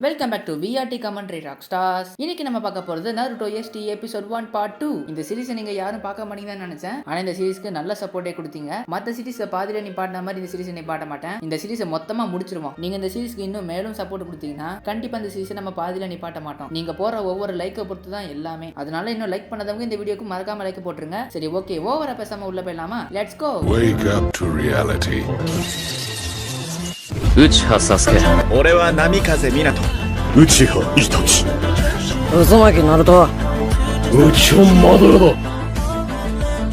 Welcome back to VRT commentary rock stars. இன்னைக்கு நம்ம பார்க்க போறது நருட்டோ எஸ்டி எபிசோட் 1 பார்ட் 2. இந்த சீரிஸை நீங்க யாரும் பார்க்க மாட்டீங்கன்னு நினைச்சேன். ஆனா இந்த சீரிஸ்க்கு நல்ல சப்போர்ட்டே கொடுத்தீங்க. மற்ற சீரிஸை பாதியில நீ பாடின மாதிரி இந்த சீரிஸை நீ பாட மாட்டேன். இந்த சீரிஸை மொத்தமா முடிச்சிருவோம். நீங்க இந்த சீரிஸ்க்கு இன்னும் மேலும் சப்போர்ட் கொடுத்தீங்கன்னா கண்டிப்பா இந்த சீரிஸை நம்ம பாதியில நீ பாட்ட மாட்டோம். நீங்க போற ஒவ்வொரு லைக்கை பொறுத்து தான் எல்லாமே. அதனால இன்னும் லைக் பண்ணதவங்க இந்த வீடியோக்கு மறக்காம லைக் போட்டுருங்க. சரி, ஓகே, ஓவரா பேசாம உள்ள போயிடலாமா? Let's go. Wake up to reality. 内葉サスケ俺は波風湊内葉イタチ渦巻ナルト内葉マドラだ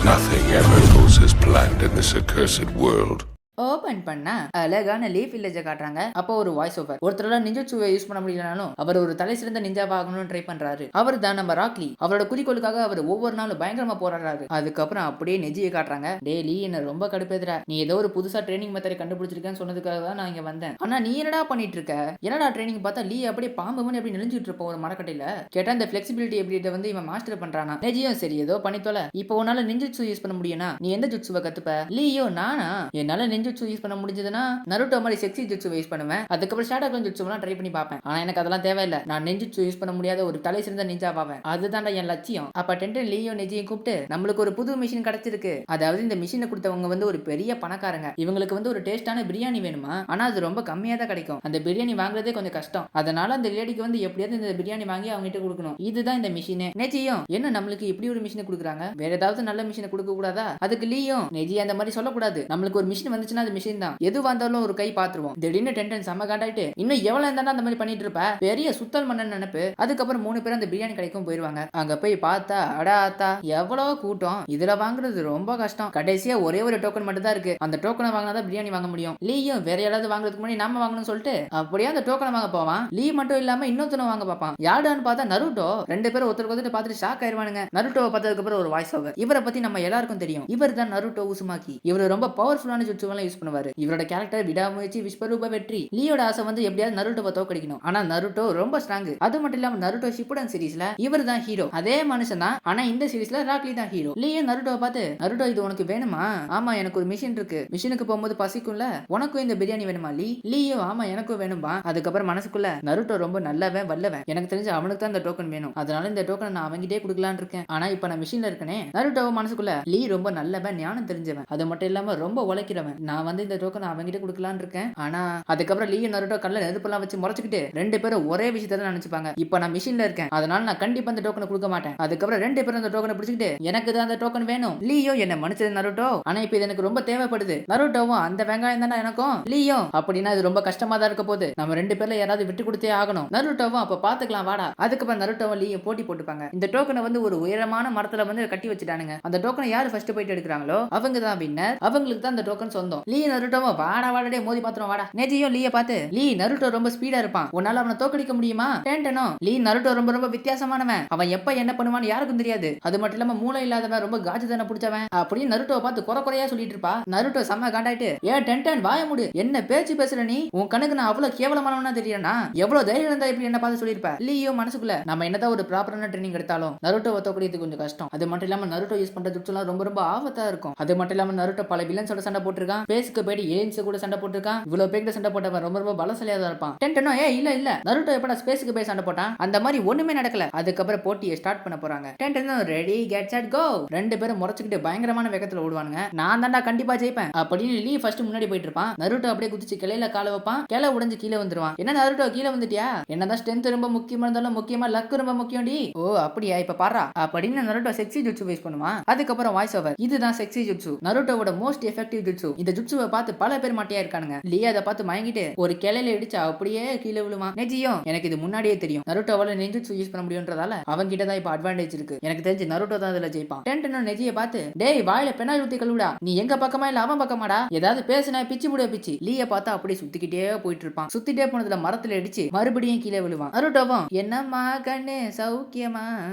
Nothing ever goes as planned in this accursed world. Open பண்ணா அழகான லீஃப் வில்லேஜை காட்டுறாங்க. அப்போ ஒரு வாய்ஸ் ஓவர். ஒருத்தரால நிஞ்சூவை யூஸ் பண்ண முடியலனாலும் அவர் ஒரு தலை சிறந்த நிஞ்சாவாகணும்னு ட்ரை பண்றாரு. அவர் தான் நம்ம ராக்லி. அவரோட குறிக்கோளுக்காக அவர் ஒவ்வொரு நாளும் பயங்கரமா போராடுறாரு. அதுக்கப்புறம் அப்படியே நெஜியை காட்டுறாங்க. டெய்லி என்ன ரொம்ப கடுப்பேதுற, நீ ஏதோ ஒரு புதுசா ட்ரைனிங் மெத்தடை கண்டுபிடிச்சிருக்கேன்னு சொன்னதுக்காக தான் நான் இங்க வந்தேன். ஆனா நீ என்னடா பண்ணிட்டு இருக்க? என்னடா ட்ரைனிங் பார்த்தா லீ அப்படியே பாம்பு மணி அப்படி நெளிஞ்சிட்டு இருப்போம் ஒரு மரக்கட்டையில. கேட்டா இந்த பிளெக்சிபிலிட்டி எப்படி வந்து இவன் மாஸ்டர் பண்றானா? நெஜியும் சரி ஏதோ பண்ணித்தோல. இப்போ உன்னால நிஞ்சூ யூஸ் பண்ண முடியும்னா நீ எந்த ஜுட்சுவை கத்துப்ப? லீயோ நானா? என்னால நிஞ்சூ யூஸ் பண்ண முடிஞ்சதுன்னா நருட்டோ மாதிரி செக்ஸி ஜுட்சு யூஸ் பண்ணுவேன். அதுக்கப்புறம் ஷேடோ க்ளோன் ஜுட்சுலாம் ட்ரை பண்ணி பார்ப்பேன். ஆனா எனக்கு அதெல்லாம் தேவையில்லை. நான் நெஞ்சுட்சு யூஸ் பண்ண முடியாத ஒரு தலை சிறந்த நிஞ்சா பாவேன். அதுதான்டா என் லட்சியம். அப்ப டென்டன் லீயோ நெஜியும் கூப்பிட்டு நம்மளுக்கு ஒரு புது மிஷின் கிடைச்சிருக்கு. அதாவது இந்த மிஷினை கொடுத்தவங்க வந்து ஒரு பெரிய பணக்காரங்க. இவங்களுக்கு வந்து ஒரு டேஸ்டான பிரியாணி வேணுமா? ஆனா அது ரொம்ப கம்மியா தான் கிடைக்கும். அந்த பிரியாணி வாங்குறதே கொஞ்சம் கஷ்டம். அதனால அந்த லேடிக்கு வந்து எப்படியாவது இந்த பிரியாணி வாங்கி அவங்க கிட்ட கொடுக்கணும். இதுதான் இந்த மிஷின். நெஜியும் என்ன நம்மளுக்கு இப்படி ஒரு மிஷினை கொடுக்குறாங்க, வேற ஏதாவது நல்ல மிஷினை கொடுக்க கூடாதா? அதுக்கு லீயும் நெஜி அந்த மாதிரி சொல்லக்கூடாது. நம்மளுக்கு ஒரு மிஷின் வந்துச்சுன்னா அது மிஷின் தான். எது வந்தாலும் ஒரு கை பாத்துருவோம். திடீர்னு டென்டன் செம்ம காண்டாயிட்டு இன்னும் எவ்வளவு இருந்தா அந்த மாதிரி பண்ணிட்டு இருப்ப, பெரிய சுத்தல் மன்னன் நினைப்பு. அதுக்கப்புறம் 3 பேரும் அந்த பிரியாணி கடைக்கும் போயிருவாங்க. அங்க போய் பார்த்தா அடா ஆத்தா எவ்வளவு கூட்டம். இதுல வாங்குறது ரொம்ப கஷ்டம். கடைசியா ஒரே ஒரு டோக்கன் மட்டும் தான் இருக்கு. அந்த டோக்கனை வாங்கினாதான் பிரியாணி வாங்க முடியும். லீயும் வேற யாராவது வாங்குறதுக்கு முன்னாடி நாம வாங்கணும்னு சொல்லிட்டு அப்படியே அந்த டோக்கனை வாங்க போவான். லீ மட்டும் இல்லாம இன்னொருத்தனும் வாங்க பார்ப்பான். யாருடான்னு பார்த்தா நருட்டோ. 2 பேரும் ஒருத்தருக்கு ஒருத்தர் பார்த்துட்டு ஷாக் ஆயிருவானுங்க. நருட்டோவை பார்த்ததுக்கு அப்புறம் ஒரு வாய்ஸ் ஓவர். இவரை பத்தி நம்ம எல்லாருக்கும் தெரியும். இவர் தான் நருட்டோ உசுமாக்கி. இவர் ரொம்ப பவர்ஃபுல்லான ஜுட்சுவெல்லாம் யூஸ் பண்ணுவாரு. இவரோட கேரக்டர் விடாமுயற்சி, விஸ்வரூப வெற்றி. லீயோட ஆசை வந்து எப்படியாவது நருட்டோவை தோக்கடிக்கணும். ஆனா நருட்டோ ரொம்ப ஸ்ட்ராங். அது மட்டும் இல்லாம நருட்டோ ஷிப்புடன் சீரிஸ்ல இவர் தான் ஹீரோ. அதே மனுஷன் தான். ஆனா இந்த சீரிஸ்ல ராக்லி தான் ஹீரோ. லீயோ நருட்டோவை பார்த்து நருட்டோ இது உனக்கு வேணுமா? ஆமா எனக்கு ஒரு மிஷின் இருக்கு. மிஷினுக்கு போகும்போது பசிக்கும்ல, உனக்கும் இந்த பிரியாணி வேணுமா? லீயோ ஆமா எனக்கும் வேணும்பா. அதுக்கப்புறம் மனசுக்குள்ள நருட்டோ ரொம்ப நல்லவன் வல்லவன். எனக்கு தெரிஞ்சு அவனுக்கு தான் இந்த டோக்கன் வேணும். அதனால இந்த டோக்கன் நான் அவங்கிட்டே கொடுக்கலான்னு இருக்கேன். ஆனா இப்ப நான் மிஷின்ல இருக்கனே. நருட்டோ மனசுக்குள்ள லீ ரொம்ப நல்லவன், ஞானம் தெரிஞ்சவன். அது மட்டும் இல்லாம ரொம்ப உழைக்கிறவன். நான் வந்து இந்த டோக்கன் அவங்கிட்ட கொடுக்கலான்னு இருக்கேன். ஆனா அதுக்கப்புறம் லீயும் நருட்டோ கல்ல நெருப்பெல்லாம் வச்சு முறைச்சிக்கிட்டு 2 பேரும் ஒரே விஷயத்தை தான் நினைச்சுப்பாங்க. இப்ப நான் மிஷின்ல இருக்கேன், அதனால நான் கண்டிப்பா அந்த டோக்கனை கொடுக்க மாட்டேன். அதுக்கப்புறம் 2 பேரும் அந்த டோக்கனை பிடிச்சிக்கிட்டு எனக்கு தான் அந்த டோக்கன் வேணும். லீயோ என்ன மன்னிச்சது நருட்டோ, ஆனா இப்ப இது எனக்கு ரொம்ப தேவைப்படுது. நருட்டோவும் அந்த வெங்காயம் தானே எனக்கும். லீயோ அப்படின்னா இது ரொம்ப கஷ்டமா தான் இருக்க போது. நம்ம 2 பேர்ல யாராவது விட்டு கொடுத்தே ஆகணும். நருட்டோவும் அப்ப பாத்துக்கலாம் வாடா. அதுக்கப்புறம் நருட்டோவும் லீயும் போட்டி போட்டுப்பாங்க. இந்த டோக்கனை வந்து ஒரு உயரமான மரத்துல வந்து கட்டி வச்சுட்டானுங்க. அந்த டோக்கனை யாரு ஃபர்ஸ்ட் போயிட்டு எடுக்கிறாங்களோ அவங்க தான் வின்னர். அவங்களுக்கு தான் அந்த டோக்கன் சொந்தம். லீ நருட்டோவும் வாடா வாடா மோதி பாத்துறோம் வாடா. நெஜியும் லீய பார்த்து லீ நருட்டோ ரொம்ப ஸ்பீடா இருப்பான், உன்னால அவனை தோக்கடிக்க முடியுமா? டென்டனோ லீ நருட்டோ ரொம்ப ரொம்ப வித்தியாசமானவன், அவன் எப்ப என்ன பண்ணுவான்னு யாருக்கும் தெரியாது. அது மட்டும் இல்லாம மூளை இல்லாதவன், ரொம்ப காஜுதான பிடிச்சவன் அப்படின்னு நருட்டோ பார்த்து குறையா சொல்லிட்டு இருப்பா. நருட்டோ செம்ம காண்டாயிட்டு ஏன் டென்டன் வாய மூடு, என்ன பேச்சு பேசுற நீ? உன் கணக்கு நான் அவ்வளவு கேவலமானவனா தெரியறனா? எவ்வளவு தைரியம் இருந்தா இப்படி என்ன பார்த்து சொல்லிருப்ப? லீயோ மனசுக்குள்ள நம்ம என்னதான் ஒரு ப்ராப்பரான ட்ரைனிங் எடுத்தாலும் நருட்டோவை தோக்கடிக்கிறது கொஞ்சம் கஷ்டம். அது மட்டும் இல்லாம நருட்டோ யூஸ் பண்ற ஜுட்சுலாம் ரொம்ப ரொம்ப ஆபத்தா இருக்கும். அது மட்டும் இல்லாம நருட்டோ பல வில்லன்ஸோட சண்டை போட்டுருக்கான். பேஸ்க்கு போயிட்டு ஏலியன்ஸ் கூட சண்டை போட்டுருக்கான். இவ்வளவு பேர்கிட்ட சண்டை போட்டவன் ரொம்ப ரொம்ப பலசாலியா தான் இருப்பான். டென்டனோ இல்ல நருட்டோ எப்படா ஸ்பேஸ்க்கு போய் சண்டை போட்டான்? அந்த மாதிரி ஒண்ணுமே நடக்கல. அதுக்கப்புறம் போட்டியை ஸ்டார்ட் பண்ண போறாங்க. டென்டனோ ரெடி கெட் செட் கோ. 2 பேரும் முறைச்சிக்கிட்டு பயங்கரமான வேகத்துல ஓடுவானுங்க. நான் தான்டா கண்டிப்பா ஜெயிப்பேன் அப்படின்னு லீ ஃபர்ஸ்ட் முன்னாடி போயிட்டு இருப்பான். நருட்டோ அப்படியே குதிச்சு கிளையில கால வைப்பான். கிளை உடைஞ்சு கீழே வந்துருவான். என்ன நருட்டோ கீழே வந்துட்டியா? என்னதான் ஸ்ட்ரென்த் ரொம்ப முக்கியமா இருந்தாலும் முக்கியமா லக் ரொம்ப முக்கியம் டி. ஓ அப்படியா, இப்ப பாரா அப்படின்னு நருட்டோ செக்ஸி ஜுட்சு யூஸ் பண்ணுவான். அதுக்கப்புறம் வாய்ஸ் ஓவர். இதுதான் செக்ஸி ஜுட்சு, நருட்டோவோட மோஸ்ட் எஃபெக்டிவ் ஜுட்சு. இந்த ஜுட்சுவை பார்த்து பல பேர் மாட்டியா இருக்கானுங்க. லீ அதை பார்த்து மயங்கிட்டு ஒரு கிளையில இடிச்சு அப்படியே கீழே விழுவான். நெஜியும் எனக்கு இது முன்னாடியே தெரியும், நருட்டோவால நெஞ்சுட்சு யூஸ் பண்ண முடியும்ன்றதால அவங்க கிட்ட தான் இப்ப அட்வான்டேஜ் இருக்கு. எனக்கு தெரிஞ்சு நருட்டோ தான் அதுல ஜெயிப்பான். டென்டனோ நெஜியை பார்த்து டேய் வாயில பெனாயில் ஊத்தி கழுவுடா, நீ எங்க பக்கமா இல்ல அவன் பக்கமாடா, ஏதாவது பேசுனா பிச்சு முடிய பிச்சு. லீய பார்த்தா அப்படியே சுத்திக்கிட்டே போயிட்டு இருப்பான். சுத்திட்டே போனதுல மரத்துல அடிச்சு மறுபடியும் கீழே விழுவான். நருட்டோவும் என்னம்மா கண்ணு சௌக்கியமா?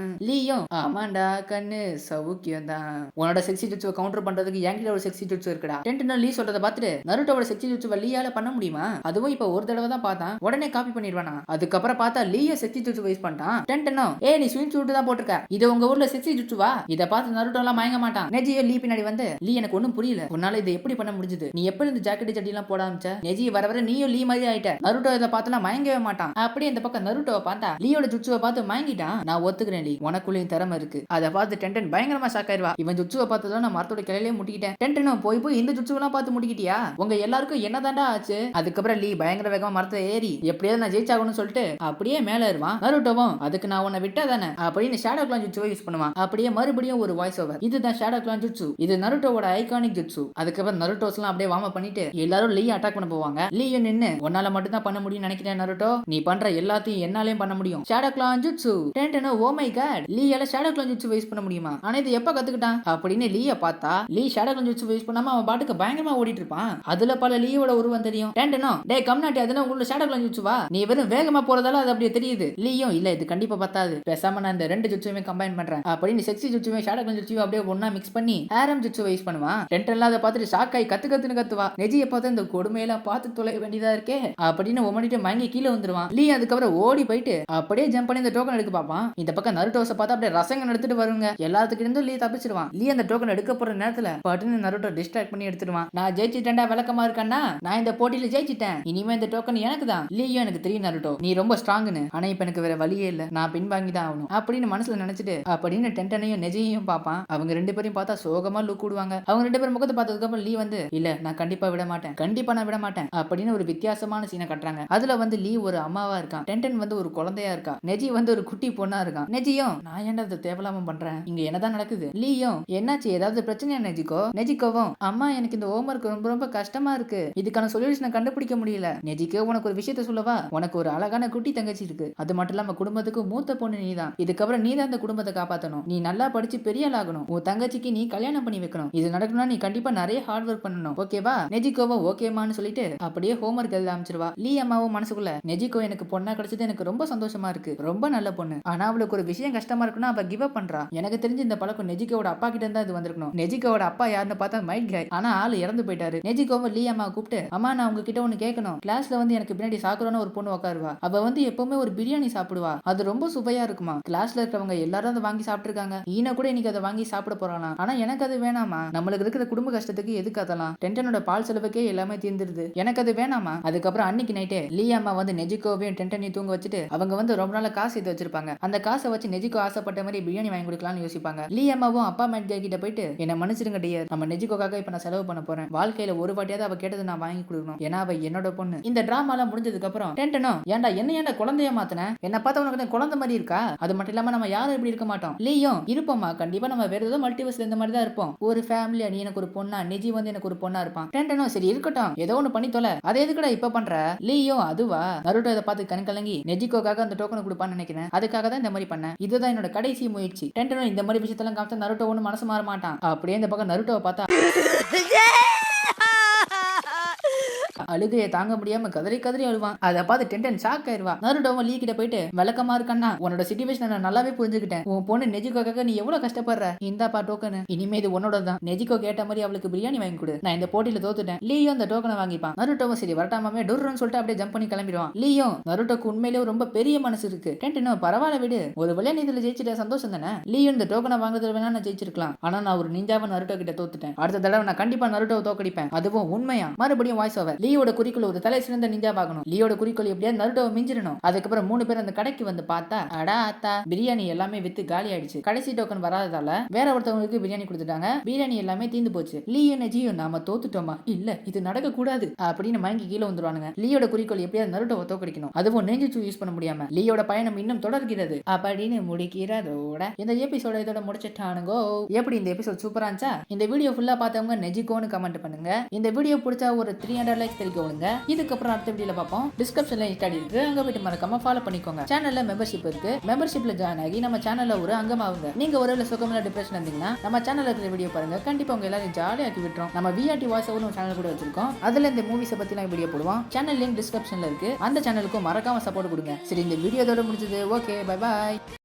லீயும் ஆமாண்டா கண்ணு சௌக்கியம் தான். உன்னோட செக்ஸி ஜுட்சுவை கவுண்டர் பண்றதுக்கு என்கிட்ட ஒரு செக்ஸி ஜுட்சு இருக்குடா. டென்டனோ லீ சொல்றத பார்த்துட்டு நருட்டோவோட செக்ஸி ஜுட்சுவை லீயால பண்ண முடியுமா? அதுவும் இப்ப ஒரு தடவை தான் பார்த்தான், உடனே காப்பி பண்ணிடுவானா? அதுக்கப்புறம் பார்த்தா லீய செக்ஸி ஜுட்சு யூஸ் பண்ணிட்டான். டென்டனோ நீ ஸ்விம் சூட் தான் போட்டிருக்க, இது உங்க ஊர்ல செக்ஸி ஜுட்சுவா? இத பார்த்து நருட்டோ எல்லாம் மயங்க மாட்டான். நெஜியோ லீ பின்னாடி வந்து லீ எனக்கு ஒண்ணும் புரியல, உன்னால இதை எப்படி பண்ண முடிஞ்சது? நீ எப்படி இந்த ஜாக்கெட் சட்டி எல்லாம் போட ஆரம்பிச்ச? நெஜி வர வர நீயும் லீ மாதிரி ஆயிட்ட. நருட்டோ இதை பார்த்துலாம் மயங்கவே மாட்டான். அப்படியே இந்த பக்கம் நருட்டோவை பார்த்தா லீயோட ஜுட்சுவை பார்த்து மயங்கிட்டான். நான் ஒத்துக்கிறேன் லீ, உனக்குள்ளேயும் திறமை இருக்கு. அதை பார்த்து டென்டன் பயங்கரமா ஷாக் ஆயிடுவா. இவன் ஜுட்சுவை பார்த்ததும் நான் மரத்தோட கிளையிலே முட்டிக்கிட்டேன். டென்டனோ போய் இந்த ஜுட்சுவெல்லாம் பார்த்து முட்டிக்கிட்டியா? உங்க எல்லாருக்கும் என்னதாண்டா ஆச்சு? அதுக்கப்புறம் லீ பயங்கர வேகமா மரத்தை ஏறி எப்படியாவது நான் ஜெயிச்சாகணும்னு சொல்லிட்டு அப்படியே மேல ஏறுவான். நருட்டோவும் அதுக்கு நான் உன்னை விட்டா தானே அப்படின்னு ஷேடோ கிளான் ஜுட்சுவை யூஸ் பண்ணுவான். அப்படியே மறுபடியும் ஒரு வாய்ஸ் ஓவர், இதுதான் ஷேடோ கிளான் ஜுட்சு, இது நருட்டோவோட ஐகானிக் ஜுட்சு. அதுக்கப்புறம் நருட்டோஸ்லாம் அப்படியே வார்ம் அப் பண்ணிட்டு எல்லாரும் லீ அட்டாக் பண்ண போவாங்க. லீயும் நின்னு உன்னால மட்டும் தான் பண்ண முடியும்னு நினைக்கிறேன் நருட்டோ, நீ பண்ற எல்லாத்தையும் என்னாலயும் பண்ண முடியும். ஷேடோ கிளான் ஜுட்சு. டென்டனோ ஓ மை காட், லீயால ஷேடோ கிளான் ஜுட்சு யூஸ் பண்ண முடியுமா? ஆனா இது எப்ப கத்துக்கிட்டான் அப்படின்னு லீய பார்த்தா லீ ஷேடோ கிளான் ஜுட்சு யூஸ் பண்ணாம அவன் பாட்டுக்கு பயங்கரமா ஓடிட்டு இருப்பான். அதுல பல லீயோட உருவம் தெரியும். டென்டனோ டேய் கம்னாட்டி, அதெல்லாம் உங்களோட ஷேடோ கிளான் ஜுட்சுவா? நீ வெறும் வேகமா போறதால அது அப்படியே தெரியுது. லீயும் இல்ல இது கண்டிப்பா பத்தாது, பேசாம நான் இந்த ரெண்டு ஜுட்சுமே கம்பைன் பண்றேன் அப்படின்னு செக்ஸி ஜுட்சுமே ஷேடோ கிளான் ஜுட்சுவை அப்படியே ஒண்ணா மிக்ஸ் பண்ணி ஹேரம் ஜுட்சுவை யூஸ் பண்ணுவான். டென்டன் அதை பார்த்துட்டு ஷாக் ஆகி கத்துன்னு கத்துவா. நெஜியை பார்த்து இந்த கொடுமையெல்லாம் பார்த்து தொலைய வேண்டியதா இருக்கே அப்படின்னு ஒமனிட்டு மயங்கி கீழே வந்துருவான். லீ அதுக்கப்புறம் ஓடி போயிட்டு அப்படியே ஜம்ப் பண்ணி இந்த டோக்கன் எடுக்க பார்ப்பான். இந்த பக்கம் நருட்டோஸை பார்த்தா அப்படியே ரசங்க எடுத்துட்டு வருங்க. எல்லாத்துக்கிட்ட இருந்து லீ தப்பிச்சிடுவான். லீ அந்த டோக்கன் எடுக்க போற நேரத்துல பட்டுன்னு நருட்டோ டிஸ்ட்ராக்ட் பண்ணி எடுத்துடுவான். நான் ஜெயிச்சிட்டேன்டா விளக்கமா இருக்கேன்னா, நான் இந்த போட்டியில ஜெயிச்சிட்டேன், இனிமே இந்த டோக்கன் எனக்கு தான். லீயும் எனக்கு தெரியும் நருட்டோ, நீ ரொம்ப ஸ்ட்ராங்னு, ஆனா இப்ப எனக்கு வேற வழியே இல்ல, நான் பின்வாங்கி தான் ஆகணும் அப்படின்னு மனசுல நினைச்சிட்டு அப்படின்னு டென்டனையும் நெஜையும் பார்ப்பான். அவங்க ரெண்டு பேரையும் பார்த்தா சோகமா லுக் விடுவாங்க. அவங்க ரெண்டு பேரும் முகத்தை பார்த்ததுக்கு அப்புறம் லீ வந்து இல்ல நான் கண்டிப்பா விட மாட்டேன், கண்டிப்பா நான் விட மாட்டேன் அப்படின்னு ஒரு வித்தியாசமான சீனை கட்டுறாங்க. அதுல வந்து லீ ஒரு அம்மாவா இருக்கான், டென்டன் வந்து ஒரு குழந்தையா இருக்கா, நெஜி வந்து ஒரு குட்டி பொண்ணா இருக்கான். நெஜியும் நான் ஏன்டா அதை தேவலாம பண்றேன், இங்க என்னதான் நடக்குது? லீயும் என்னாச்சு, ஏதாவது பிரச்சனையா நெஜிக்கோ? நெஜிக்கோவும் அம்மா எனக்கு இந்த ஹோம்வொர்க் ரொம்ப ரொம்ப கஷ்டமா இருக்கு, இதுக்கான சொல்யூஷனை கண்டுபிடிக்க முடியல. நெஜிக்கோ உனக்கு ஒரு விஷயத்த சொல்லவா, உனக்கு ஒரு அழகான குட்டி தங்கச்சி இருக்கு, அது மட்டும் இல்லாம குடும்பத்துக்கு மூத்த பொண்ணு நீதான், இதுக்கப்புறம் நீதான் அந்த குடும்பத்தை காப்பாத்தணும், நீ நல்லா படிச்சு பெரிய ஆளாகணும், உன் தங்கச்சிக்கு நீ கல்யாணம் பண்ணி வைக்கணும், இது நடக்கணும்னா நீ கண்டிப்பா நிறைய ஹார்ட் ஒர்க் பண்ணணும், ஓகேவா? நெஜிக்கோவும் ஓகேமான்னு சொல்லிட்டு அப்படியே ஹோம்வொர்க் எழுத ஆரம்பிச்சிருவா. லீ அம்மாவும் மனசுக்குள்ள நெஜிக்கோ எனக்கு பொண்ணா கிடைச்சது எனக்கு ரொம்ப சந்தோஷமா இருக்கு, ரொம்ப நல்ல பொண்ணு, ஆனா அவளுக்கு ஒரு விஷயம் கஷ்டமா இருக்குன்னா அவ கிவ் அப் பண்றா. எனக்கு தெரிஞ்சு இந்த பழக்கம் நெஜிக்கோட அப்பா கிட்ட இருந்தா இது வந்திருக்கணும். நெஜிக்கோட அப்பா யாருன்னு பார்த்தா மைட் கை, ஆனா ஆளு இறந்து போயிட்டாரு. நெஜிக்கோவை லீ அம்மா கூப்பிட்டு அம்மா நான் உங்ககிட்ட ஒண்ணு கேட்கணும், கிளாஸ்ல வந்து எனக்கு பின்னாடி சாக்குறான ஒரு பொண்ணு உட்காருவா, அவ வந்து எப்பவுமே ஒரு பிரியாணி சாப்பிடுவா, அது ரொம்ப சுவையா இருக்குமா, கிளாஸ்ல இருக்கிறவங்க எல்லாரும் அதை வாங்கி சாப்பிட்டுருக்காங்க, ஈன கூட இன்னைக்கு அதை வாங்கி சாப்பிட போறானா, ஆனா எனக்கு அது வேணாமா, நம்மளுக்கு இருக்கிற குடும்ப கஷ்டத்துக்கு எதுக்கு அதெல்லாம், டென்டனோட பால் செலவுக்கே எல்லாமே தீர்ந்துருது, எனக்கு அது வேணாமா. அதுக்கப்புறம் அன்னைக்கு நைட்டே லீ அம்மா வந்து நெஜிக்கோவையும் டென்டனையும் தூங்க வச்சுட்டு அவங்க வந்து ரொம்ப நாள் காசு இது வச்சிருப்பாங்க, அந்த காசை வச்சு நெஜிக்கோ ஆசைப்பட்ட மாதிரி பிரியாணி வாங்கி கொடுக்கலாம்னு யோசிப்பாங்க. லீ அம்மாவும் அப்பா மேட் கிட்ட போயிட்டு என்ன மன்னிச்சிருங்க டியர், நம்ம நெஜிக்கோக்காக இப்ப நான் செலவு பண்ண போறேன், வாழ்க்கையில ஒரு வாட்டியாவது அவ கேட்டது நான் வாங்கி கொடுக்கணும், ஏன்னா அவ என்னோட பொண்ணு. இந்த டிராமாலாம் முடிஞ்சதுக்கு அப்புறம் டென்டனோ ஏன்டா என்ன குழந்தைய மாத்தின, என்ன பார்த்தா உனக்கு குழந்தை மாதிரி இருக்கா, அது மட்டும் இல்லாம நம்ம யாரும் இப்படி இருக்க மாட்டோம், லீயும் இருப்போமா கண்டிப்பா நம்ம வேற ஏதோ மல்டிவர்ஸ்ல இந்த மாதிரி தான் இருப்போம், ஒரு ஃபேமிலியா நீ எனக்கு ஒரு பொண்ணா, நெஜி வந்து எனக்கு ஒரு பொண்ணா இருப்பான். டென்டனோ சரி இருக்கட்டும் ஏதோ ஒண்ணு பண்ணி தொலை, அதை எதுக்குடா இப்ப பண்ற? லீயும் அதுவா, நருட்டோ இதை பார்த்து கண் கலங்கி நெஜிக்கோக்காக அந்த டோக்கனை கொடுப்பான்னு நினைக்கிறேன், அதுக்காக தான் இந்த மாதிரி பண்ணேன், இதுதான் என்னோட கடைசி முயற்சி. டென்டனோ இந்த மாதிரி விஷயத்தெல்லாம் காமிச்சா நருட்டோ ஒண்ணு மனசு மாற மாட்டான். அப்படியே இந்த பக்கம் நருட்டோவை பார்த்தா அழுகையை தாங்க முடியாம கதறி கதறி அழுவான். அதை பார்த்து டென்டன் ஷாக் ஆயிருவா. நருட்டோவும் லீ கிட்ட போயிட்டு விளக்கமா இருக்கன்னா உன்னோட சிச்சுவேஷன் நான் நல்லாவே புரிஞ்சுக்கிட்டேன், உன் பொண்ணு நெஜிக்கோக்காக நீ எவ்வளவு கஷ்டப்படுற, இந்தாப்பா டோக்கனு, இனிமே இது உன்னோட தான், நெஜிக்கோ கேட்ட மாதிரி அவளுக்கு பிரியாணி வாங்கி கொடு, நான் இந்த போட்டியில தோத்துட்டேன். லீயும் அந்த டோக்கனை வாங்கிப்பான். நருட்டோவும் சரி வரட்டாமே டொர்ன்னு சொல்லிட்டு அப்படியே ஜம்ப் பண்ணி கிளம்பிடுவான். லீயும் நருட்டோக்கு உண்மையிலேயே ரொம்ப பெரிய மனசு இருக்கு, டென்டனும் பரவாயில்ல விடு, ஒரு வழியா நீ இதுல ஜெயிச்சிட்ட சந்தோஷம் தானே, லீயும் இந்த டோக்கனை வாங்குறதுல வேணா நான் ஜெயிச்சிருக்கலாம், ஆனா நான் ஒரு நிஞ்சாவை நருட்டோ கிட்ட தோத்துட்டேன், அடுத்த தடவை நான் கண்டிப்பா நருட்டோவை தோக்கடிப்பேன், அதுவும் உண்மையா. மறுபடியும் வாய்ஸ் ஓவர், லீயோட குறிக்கோள் ஒரு தலை சிறந்த நிஞ்சா ஆகணும், லீயோட குறிக்கோள் எப்படியாவது நருட்டோவை மிஞ்சிடணும். அதுக்கப்புறம் 3 பேர் அந்த கடைக்கு வந்து பார்த்தா அடா ஆத்தா பிரியாணி எல்லாமே வித்து காலி ஆயிடுச்சு, கடைசி டோக்கன் வராததால வேற ஒருத்தவங்களுக்கு பிரியாணி கொடுத்துட்டாங்க, பிரியாணி எல்லாமே தீந்து போச்சு. லீயும் நெஜியும் நாம தோத்துட்டோமா, இல்ல இது நடக்க கூடாது அப்படின்னு மயங்கி கீழே வந்துருவானுங்க. லீயோட குறிக்கோள் எப்படியாவது நருட்டோவை தோக்கடிக்கணும், அதுவும் நெஞ்சிச்சு யூஸ் பண்ண முடியாம லீயோட பயணம் இன்னும் தொடர்கிறது அப்படின்னு முடிக்கிறதோட இந்த எபிசோட இதோட முடிச்சிட்டானுங்கோ. எப்படி இந்த எபிசோட் சூப்பரா இருந்துச்சா? இந்த வீடியோ ஃபுல்லா பார்த்தவங்க நெஜிக்கோன்னு கமெண்ட் பண்ணுங்க. இந்த வீடியோ பிடிச்சா ஒரு 300 லைக்ஸ் தெரிவிக்க விடுங்க. இதுக்கப்புறம் அடுத்த வீடியோல பார்ப்போம். டிஸ்கிரிப்ஷன்ல இன்ஸ்டாடி இருக்கு, அங்க போயிட்டு மறக்காம ஃபாலோ பண்ணிக்கோங்க. சேனல்ல மெம்பர்ஷிப் இருக்கு, மெம்பர்ஷிப்ல ஜாயின் ஆகி நம்ம சேனல்ல ஒரு அங்கமாவுங்க. நீங்க ஒரு சுகமான டிப்ரெஷன் இருந்தீங்கன்னா நம்ம சேனல்ல இருக்கிற வீடியோ பாருங்க, கண்டிப்பா உங்க எல்லாரும் ஜாலியா ஆக்கி விட்டுரும். நம்ம விஆர்டி வாய்ஸ் ஓவர் ஒரு சேனல் கூட வச்சிருக்கோம், அதுல இந்த மூவிஸை பத்திலாம் வீடியோ போடுவோம். சேனல் லிங்க் டிஸ்கிரிப்ஷன்ல இருக்கு, அந்த சேனலுக்கும் மறக்காம சப்போர்ட் கொடுங்க. சரி இந்த வீடியோ இதோட முடிஞ்சது. Okay bye bye.